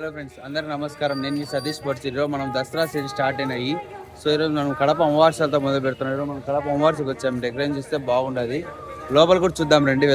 Hello friends, అందరికీ నమస్కారం. నేను మీ సతీష్ పడిచి. ఈరోజు మనం దసరా సీజన్ స్టార్ట్ అయినాయి. సో ఈరోజు మనం కడప అమ్మవారితో మొదలు పెడుతున్నాం. ఈరోజు మనం కడప అమ్మవారికి వచ్చాము. డెకరేషన్ చూస్తే బాగుండదు. లోపల కూడా చూద్దాం రండి.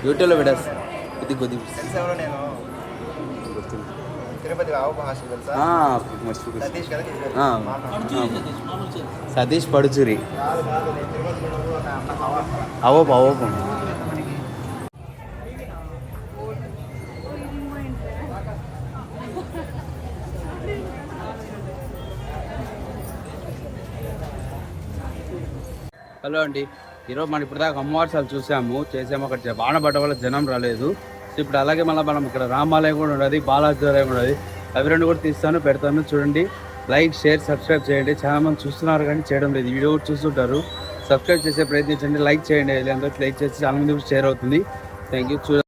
యూట్యూబ్లో పెట్టేస్తా కొద్ది సతీష్ పడుచూరి అవోపు హలో అండి. ఈరోజు మనం ఇప్పుడు దాకా అమ్మవారి చూసాము అక్కడ వాన పడ్డ వల్ల జనం రాలేదు. సో ఇప్పుడు అలాగే మనం ఇక్కడ రామాలయం కూడా ఉన్నది, బాలాజీ ఆలయం ఉన్నది. అవి రెండు కూడా పెడతాను చూడండి. లైక్, షేర్, సబ్స్క్రైబ్ చేయండి. చాలా మంది చూస్తున్నారు కానీ చేయడం లేదు. వీడియో కూడా చూస్తుంటారు. సబ్స్క్రైబ్ చేసే ప్రయత్నించండి, లైక్ చేయండి. అందరికి లైక్ చేసి చాలా మంది కూడా షేర్ అవుతుంది. Thank you.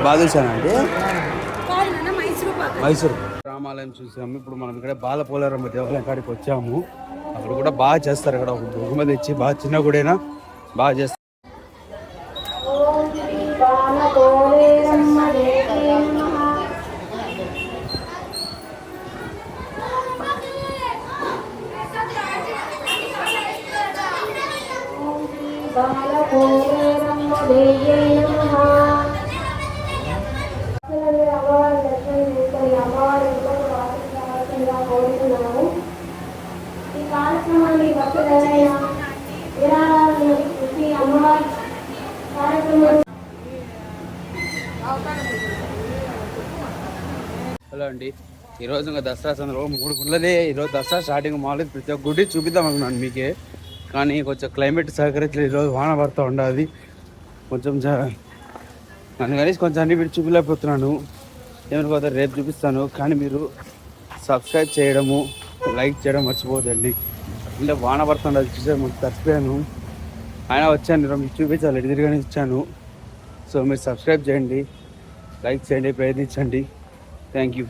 బాదుషానండి మైసూరు రామాలయం చూసాము. ఇప్పుడు మనం ఇక్కడ బాలపోలారం దేవాలయం కాడికి వచ్చాము. అక్కడ కూడా బాగా చేస్తారు. ఇక్కడ ఒక బహుమతి తెచ్చి బాగా చిన్న గుడైనా బాగా చేస్తారు. హలో అండి. ఈరోజు ఇంకా దసరా సందర్భంగా 3 గుళ్ళదే. ఈరోజు దసరా స్టార్టింగ్ మామూలు ప్రతి ఒక్క గుడి చూపిద్దాం అనుకున్నాను మీకే, కానీ కొంచెం క్లైమేట్ సహకరించలేదు. ఈరోజు వాన పడుతూ ఉండదు. కొంచెం అందుకని కొంచెం అన్ని వీటి చూపించలేకపోతున్నాను. ఏమనుకోతే రేపు చూపిస్తాను. కానీ మీరు సబ్స్క్రైబ్ చేయడము, లైక్ చేయడం మర్చిపోవద్దండి. అంటే వాన పడుతుండదు చూసే ముందు తప్పిపోయాను. ఆయన వచ్చాను ఈరోజు మీకు చూపించాలి ఎటు తిరిగానే ఇచ్చాను. సో మీరు సబ్స్క్రైబ్ చేయండి, లైక్ చేయండి, ప్రయత్నించండి. Thank you.